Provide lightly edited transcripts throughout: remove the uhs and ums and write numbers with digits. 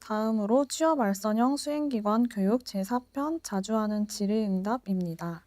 다음으로 취업 알선형 수행기관 교육 제4편 자주 하는 질의응답입니다.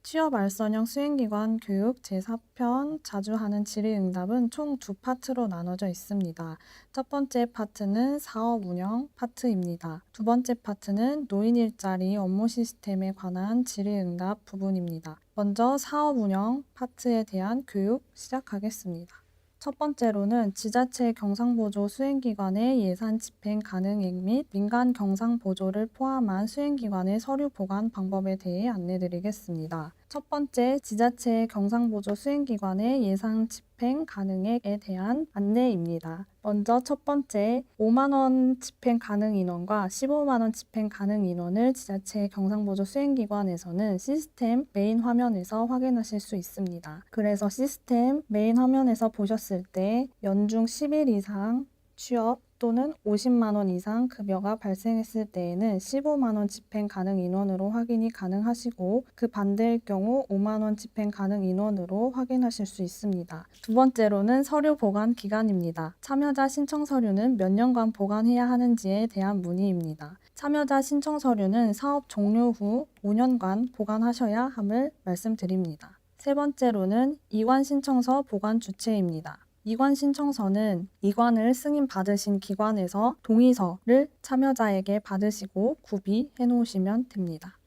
취업 알선형 수행기관 교육 제4편 자주 하는 질의응답은 총 두 파트로 나눠져 있습니다. 첫 번째 파트는 사업 운영 파트입니다. 두 번째 파트는 노인 일자리 업무 시스템에 관한 질의응답 부분입니다. 먼저 사업 운영 파트에 대한 교육 시작하겠습니다. 첫 번째로는 지자체 경상보조 수행기관의 예산 집행 가능액 및 민간 경상보조를 포함한 수행기관의 서류 보관 방법에 대해 안내드리겠습니다. 첫 번째, 지자체 경상보조 수행기관의 예산 집행 가능액에 대한 안내입니다. 먼저 첫 번째, 5만 원 집행 가능 인원과 15만 원 집행 가능 인원을 지자체 경상보조 수행기관에서는 시스템 메인 화면에서 확인하실 수 있습니다. 그래서 시스템 메인 화면에서 보셨을 때 연중 10일 이상 취업 또는 50만 원 이상 급여가 발생했을 때에는 15만 원 집행 가능 인원으로 확인이 가능하시고 그 반대일 경우 5만 원 집행 가능 인원으로 확인하실 수 있습니다. 두 번째로는 서류 보관 기간입니다. 참여자 신청 서류는 몇 년간 보관해야 하는지에 대한 문의입니다. 참여자 신청 서류는 사업 종료 후 5년간 보관하셔야 함을 말씀드립니다. 세 번째로는 이관 신청서 보관 주체입니다. 이관 신청서는 이관을 승인받으신 기관에서 동의서를 참여자에게 받으시고 구비해 놓으시면 됩니다.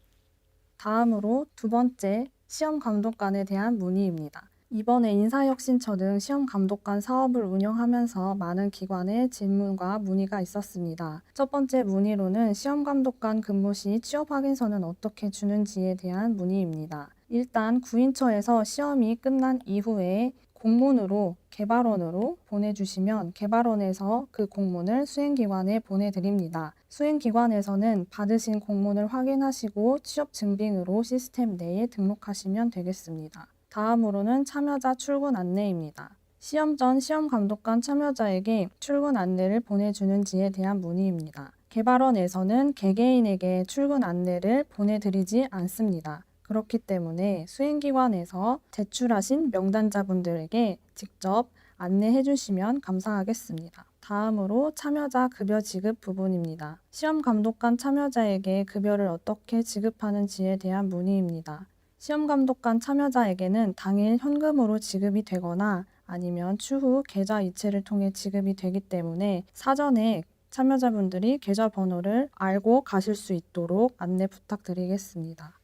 다음으로 두 번째, 시험감독관에 대한 문의입니다. 이번에 인사혁신처 등 시험감독관 사업을 운영하면서 많은 기관의 질문과 문의가 있었습니다. 첫 번째 문의로는 시험감독관 근무 시 취업확인서는 어떻게 주는지에 대한 문의입니다. 일단 구인처에서 시험이 끝난 이후에 공문으로 개발원으로 보내주시면 개발원에서 그 공문을 수행기관에 보내드립니다. 수행기관에서는 받으신 공문을 확인하시고 취업 증빙으로 시스템 내에 등록하시면 되겠습니다. 다음으로는 참여자 출근 안내입니다. 시험 전 시험감독관 참여자에게 출근 안내를 보내주는지에 대한 문의입니다. 개발원에서는 개개인에게 출근 안내를 보내드리지 않습니다. 그렇기 때문에 수행기관에서 제출하신 명단자분들에게 직접 안내해 주시면 감사하겠습니다. 다음으로 참여자 급여 지급 부분입니다. 시험감독관 참여자에게 급여를 어떻게 지급하는지에 대한 문의입니다. 시험감독관 참여자에게는 당일 현금으로 지급이 되거나 아니면 추후 계좌 이체를 통해 지급이 되기 때문에 사전에 참여자분들이 계좌 번호를 알고 가실 수 있도록 안내 부탁드리겠습니다.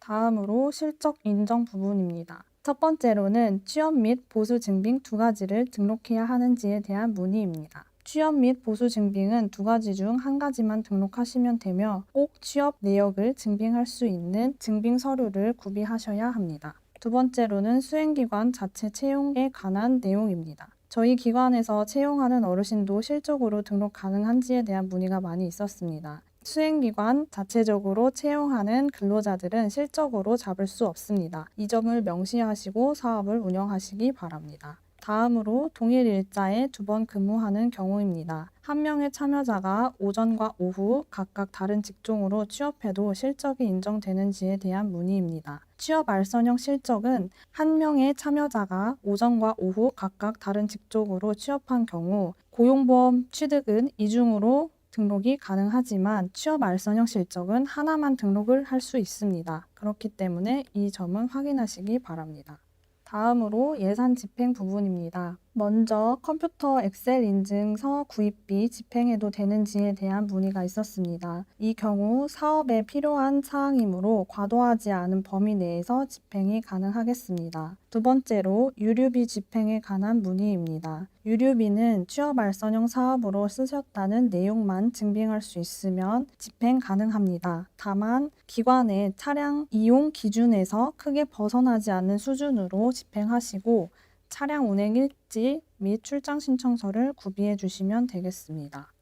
다음으로 실적 인정 부분입니다. 첫 번째로는 취업 및 보수 증빙 두 가지를 등록해야 하는지에 대한 문의입니다. 취업 및 보수 증빙은 두 가지 중 한 가지만 등록하시면 되며 꼭 취업 내역을 증빙할 수 있는 증빙 서류를 구비하셔야 합니다. 두 번째로는 수행기관 자체 채용에 관한 내용입니다. 저희 기관에서 채용하는 어르신도 실적으로 등록 가능한지에 대한 문의가 많이 있었습니다. 수행기관 자체적으로 채용하는 근로자들은 실적으로 잡을 수 없습니다. 이 점을 명시하시고 사업을 운영하시기 바랍니다. 다음으로 동일 일자에 두 번 근무하는 경우입니다. 한 명의 참여자가 오전과 오후 각각 다른 직종으로 취업해도 실적이 인정되는지에 대한 문의입니다. 취업 알선형 실적은 한 명의 참여자가 오전과 오후 각각 다른 직종으로 취업한 경우 고용보험 취득은 이중으로 등록이 가능하지만 취업 알선형 실적은 하나만 등록을 할 수 있습니다. 그렇기 때문에 이 점은 확인하시기 바랍니다. 다음으로 예산 집행 부분입니다. 먼저 컴퓨터 엑셀 인증서 구입비 집행해도 되는지에 대한 문의가 있었습니다. 이 경우 사업에 필요한 사항이므로 과도하지 않은 범위 내에서 집행이 가능하겠습니다. 두 번째로 유류비 집행에 관한 문의입니다. 유류비는 취업 알선형 사업으로 쓰셨다는 내용만 증빙할 수 있으면 집행 가능합니다. 다만 기관의 차량 이용 기준에서 크게 벗어나지 않는 수준으로 집행하시고 차량 운행 일지 및 출장 신청서를 구비해 주시면 되겠습니다.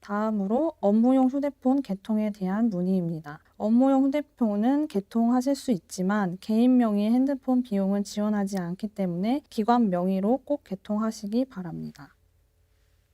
다음으로 업무용 휴대폰 개통에 대한 문의입니다. 업무용 휴대폰은 개통하실 수 있지만 개인 명의의 핸드폰 비용은 지원하지 않기 때문에 기관 명의로 꼭 개통하시기 바랍니다.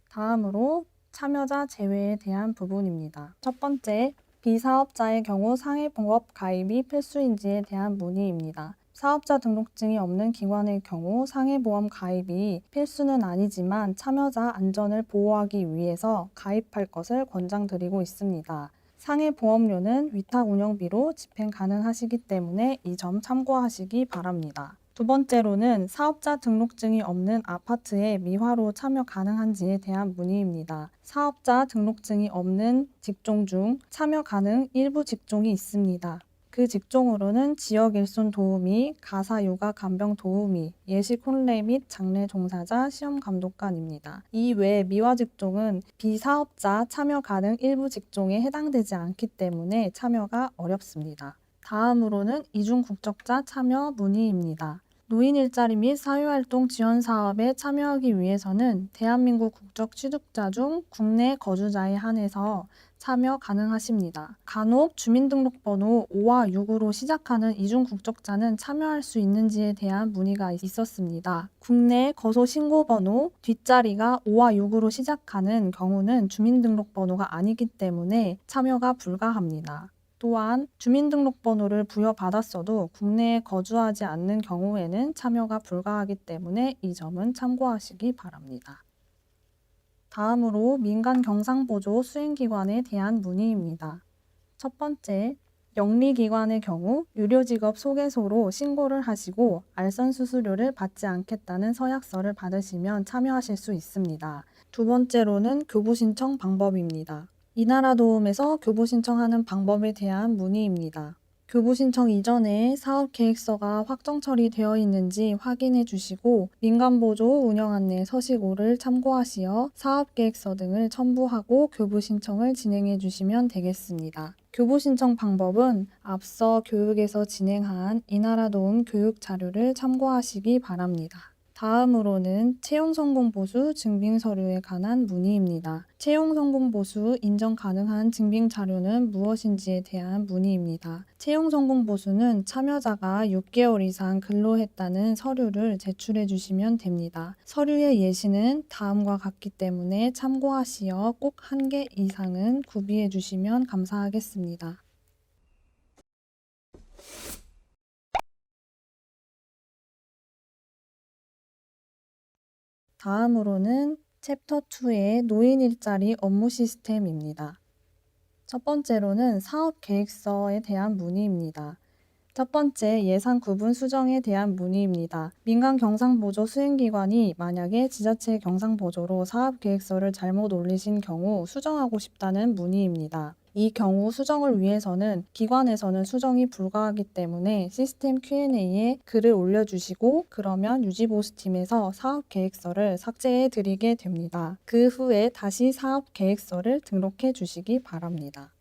다음으로 참여자 제외에 대한 부분입니다. 첫 번째, 비사업자의 경우 상해봉업 가입이 필수인지에 대한 문의입니다. 사업자 등록증이 없는 기관의 경우 상해보험 가입이 필수는 아니지만 참여자 안전을 보호하기 위해서 가입할 것을 권장드리고 있습니다. 상해보험료는 위탁 운영비로 집행 가능하시기 때문에 이 점 참고하시기 바랍니다. 두 번째로는 사업자 등록증이 없는 아파트에 미화로 참여 가능한지에 대한 문의입니다. 사업자 등록증이 없는 직종 중 참여 가능 일부 직종이 있습니다. 그 직종으로는 지역 일손 도우미, 가사 육아 간병 도우미, 예식 혼례 및 장례 종사자, 시험 감독관입니다. 이 외 미화 직종은 비사업자 참여 가능 일부 직종에 해당되지 않기 때문에 참여가 어렵습니다. 다음으로는 이중 국적자 참여 문의입니다. 노인 일자리 및 사회활동 지원 사업에 참여하기 위해서는 대한민국 국적 취득자 중 국내 거주자에 한해서 참여 가능하십니다. 간혹 주민등록번호 5와 6으로 시작하는 이중 국적자는 참여할 수 있는지에 대한 문의가 있었습니다. 국내 거소 신고번호 뒷자리가 5와 6으로 시작하는 경우는 주민등록번호가 아니기 때문에 참여가 불가합니다. 또한 주민등록번호를 부여받았어도 국내에 거주하지 않는 경우에는 참여가 불가하기 때문에 이 점은 참고하시기 바랍니다. 다음으로 민간 경상보조 수행기관에 대한 문의입니다. 첫 번째, 영리기관의 경우 유료직업 소개소로 신고를 하시고 알선 수수료를 받지 않겠다는 서약서를 받으시면 참여하실 수 있습니다. 두 번째로는 교부 신청 방법입니다. 이나라 도움에서 교부 신청하는 방법에 대한 문의입니다. 교부 신청 이전에 사업계획서가 확정 처리되어 있는지 확인해 주시고 민간보조 운영안내 서식 5를 참고하시어 사업계획서 등을 첨부하고 교부 신청을 진행해 주시면 되겠습니다. 교부 신청 방법은 앞서 교육에서 진행한 이나라 도움 교육 자료를 참고하시기 바랍니다. 다음으로는 채용성공보수 증빙서류에 관한 문의입니다. 채용성공보수 인정 가능한 증빙자료는 무엇인지에 대한 문의입니다. 채용성공보수는 참여자가 6개월 이상 근로했다는 서류를 제출해 주시면 됩니다. 서류의 예시는 다음과 같기 때문에 참고하시어 꼭 1개 이상은 구비해 주시면 감사하겠습니다. 다음으로는 챕터 2의 노인 일자리 업무 시스템입니다. 첫 번째로는 사업 계획서에 대한 문의입니다. 첫 번째, 예산 구분 수정에 대한 문의입니다. 민간 경상보조 수행기관이 만약에 지자체 경상보조로 사업계획서를 잘못 올리신 경우 수정하고 싶다는 문의입니다. 이 경우 수정을 위해서는 기관에서는 수정이 불가하기 때문에 시스템 Q&A에 글을 올려주시고 그러면 유지보수팀에서 사업계획서를 삭제해 드리게 됩니다. 그 후에 다시 사업계획서를 등록해 주시기 바랍니다.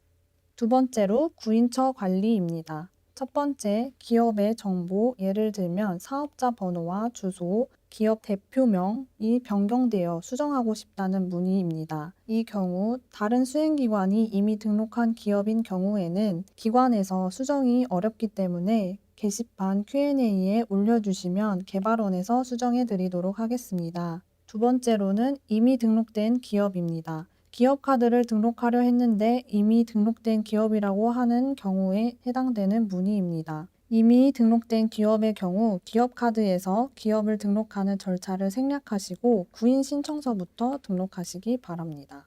두 번째로 구인처 관리입니다. 첫 번째, 기업의 정보, 예를 들면 사업자 번호와 주소, 기업 대표명이 변경되어 수정하고 싶다는 문의입니다. 이 경우 다른 수행기관이 이미 등록한 기업인 경우에는 기관에서 수정이 어렵기 때문에 게시판 Q&A에 올려주시면 개발원에서 수정해 드리도록 하겠습니다. 두 번째로는 이미 등록된 기업입니다. 기업 카드를 등록하려 했는데 이미 등록된 기업이라고 하는 경우에 해당되는 문의입니다. 이미 등록된 기업의 경우 기업 카드에서 기업을 등록하는 절차를 생략하시고 구인 신청서부터 등록하시기 바랍니다.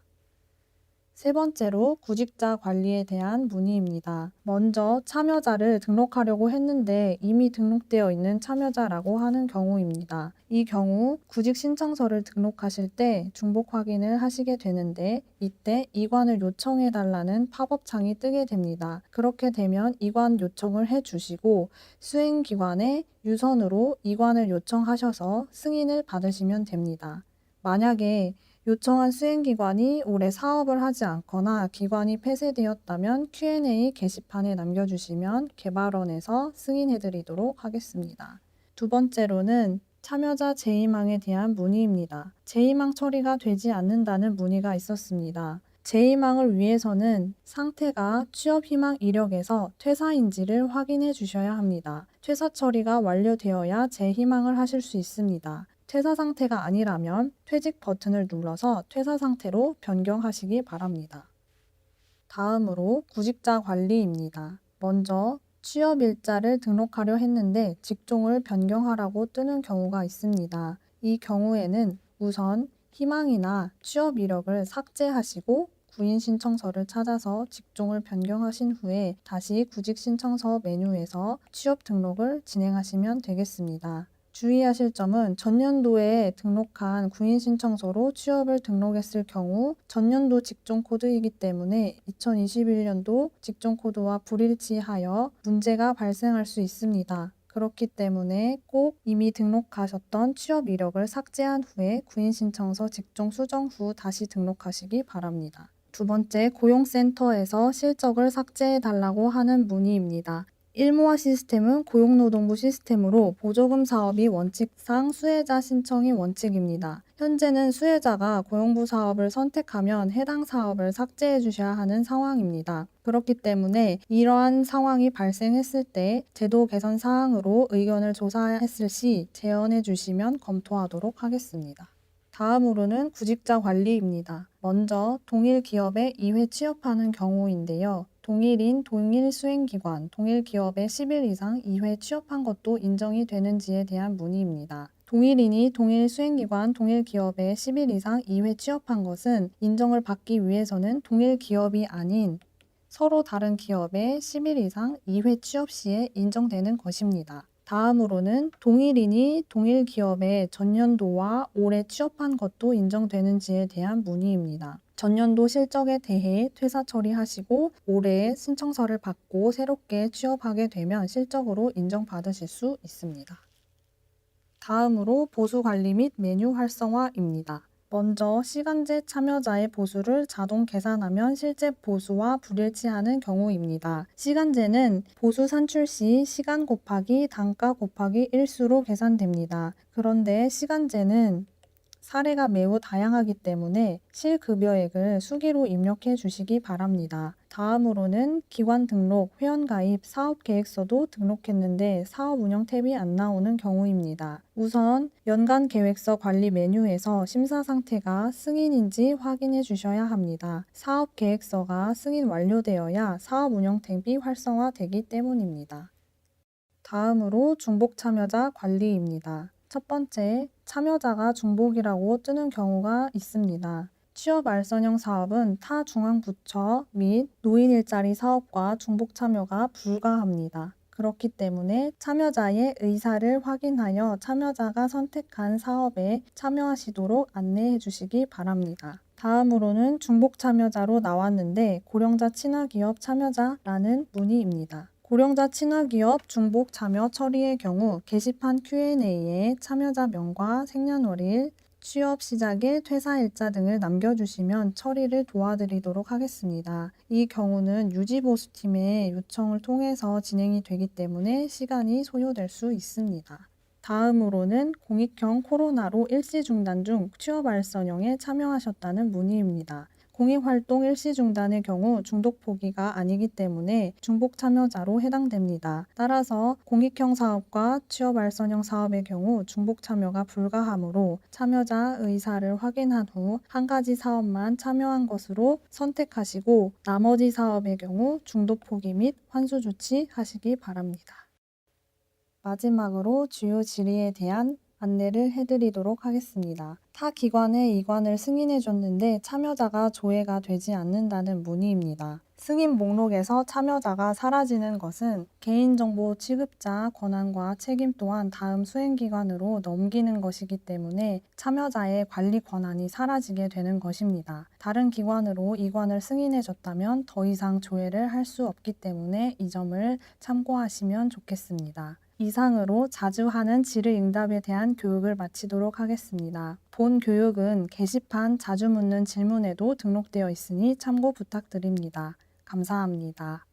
세 번째로 구직자 관리에 대한 문의입니다. 먼저 참여자를 등록하려고 했는데 이미 등록되어 있는 참여자라고 하는 경우입니다. 이 경우 구직 신청서를 등록하실 때 중복 확인을 하시게 되는데 이때 이관을 요청해 달라는 팝업창이 뜨게 됩니다. 그렇게 되면 이관 요청을 해 주시고 수행기관에 유선으로 이관을 요청하셔서 승인을 받으시면 됩니다. 만약에 요청한 수행기관이 올해 사업을 하지 않거나 기관이 폐쇄되었다면 Q&A 게시판에 남겨주시면 개발원에서 승인해드리도록 하겠습니다. 두 번째로는 참여자 재희망에 대한 문의입니다. 재희망 처리가 되지 않는다는 문의가 있었습니다. 재희망을 위해서는 상태가 취업희망 이력에서 퇴사인지를 확인해 주셔야 합니다. 퇴사 처리가 완료되어야 재희망을 하실 수 있습니다. 퇴사 상태가 아니라면 퇴직 버튼을 눌러서 퇴사 상태로 변경하시기 바랍니다. 다음으로 구직자 관리입니다. 먼저 취업일자를 등록하려 했는데 직종을 변경하라고 뜨는 경우가 있습니다. 이 경우에는 우선 희망이나 취업 이력을 삭제하시고 구인 신청서를 찾아서 직종을 변경하신 후에 다시 구직 신청서 메뉴에서 취업 등록을 진행하시면 되겠습니다. 주의하실 점은 전년도에 등록한 구인 신청서로 취업을 등록했을 경우 전년도 직종 코드이기 때문에 2021년도 직종 코드와 불일치하여 문제가 발생할 수 있습니다. 그렇기 때문에 꼭 이미 등록하셨던 취업 이력을 삭제한 후에 구인 신청서 직종 수정 후 다시 등록하시기 바랍니다. 두 번째, 고용센터에서 실적을 삭제해 달라고 하는 문의입니다. 일모아 시스템은 고용노동부 시스템으로 보조금 사업이 원칙상 수혜자 신청이 원칙입니다. 현재는 수혜자가 고용부 사업을 선택하면 해당 사업을 삭제해 주셔야 하는 상황입니다. 그렇기 때문에 이러한 상황이 발생했을 때 제도 개선 사항으로 의견을 조사했을 시 제언해 주시면 검토하도록 하겠습니다. 다음으로는 구직자 관리입니다. 먼저 동일 기업에 2회 취업하는 경우인데요. 동일인, 동일 수행기관, 동일 기업에 10일 이상 2회 취업한 것도 인정이 되는지에 대한 문의입니다. 동일인이 동일 수행기관, 동일 기업에 10일 이상 2회 취업한 것은 인정을 받기 위해서는 동일 기업이 아닌 서로 다른 기업에 10일 이상 2회 취업 시에 인정되는 것입니다. 다음으로는 동일인이 동일 기업에 전년도와 올해 취업한 것도 인정되는지에 대한 문의입니다. 전년도 실적에 대해 퇴사 처리하시고 올해 신청서를 받고 새롭게 취업하게 되면 실적으로 인정받으실 수 있습니다. 다음으로 보수관리 및 메뉴 활성화입니다. 먼저 시간제 참여자의 보수를 자동 계산하면 실제 보수와 불일치하는 경우입니다. 시간제는 보수 산출 시 시간 곱하기 단가 곱하기 일수로 계산됩니다. 그런데 시간제는 사례가 매우 다양하기 때문에 실급여액을 수기로 입력해 주시기 바랍니다. 다음으로는 기관 등록, 회원가입, 사업계획서도 등록했는데 사업 운영 탭이 안 나오는 경우입니다. 우선 연간계획서 관리 메뉴에서 심사 상태가 승인인지 확인해 주셔야 합니다. 사업계획서가 승인 완료되어야 사업 운영 탭이 활성화되기 때문입니다. 다음으로 중복 참여자 관리입니다. 첫 번째, 참여자가 중복이라고 뜨는 경우가 있습니다. 취업 알선형 사업은 타 중앙부처 및 노인 일자리 사업과 중복 참여가 불가합니다. 그렇기 때문에 참여자의 의사를 확인하여 참여자가 선택한 사업에 참여하시도록 안내해 주시기 바랍니다. 다음으로는 중복 참여자로 나왔는데 고령자 친화기업 참여자라는 문의입니다. 고령자 친화기업 중복 참여 처리의 경우 게시판 Q&A에 참여자명과 생년월일, 취업 시작일, 퇴사일자 등을 남겨주시면 처리를 도와드리도록 하겠습니다. 이 경우는 유지보수팀의 요청을 통해서 진행이 되기 때문에 시간이 소요될 수 있습니다. 다음으로는 공익형 코로나로 일시 중단 중 취업 알선형에 참여하셨다는 문의입니다. 공익활동 일시 중단의 경우 중독 포기가 아니기 때문에 중복 참여자로 해당됩니다. 따라서 공익형 사업과 취업 알선형 사업의 경우 중복 참여가 불가하므로 참여자 의사를 확인한 후 한 가지 사업만 참여한 것으로 선택하시고 나머지 사업의 경우 중독 포기 및 환수 조치 하시기 바랍니다. 마지막으로 주요 질의에 대한 안내를 해드리도록 하겠습니다. 타 기관의 이관을 승인해줬는데 참여자가 조회가 되지 않는다는 문의입니다. 승인 목록에서 참여자가 사라지는 것은 개인정보 취급자 권한과 책임 또한 다음 수행기관으로 넘기는 것이기 때문에 참여자의 관리 권한이 사라지게 되는 것입니다. 다른 기관으로 이관을 승인해줬다면 더 이상 조회를 할 수 없기 때문에 이 점을 참고하시면 좋겠습니다. 이상으로 자주 하는 질의응답에 대한 교육을 마치도록 하겠습니다. 본 교육은 게시판 자주 묻는 질문에도 등록되어 있으니 참고 부탁드립니다. 감사합니다.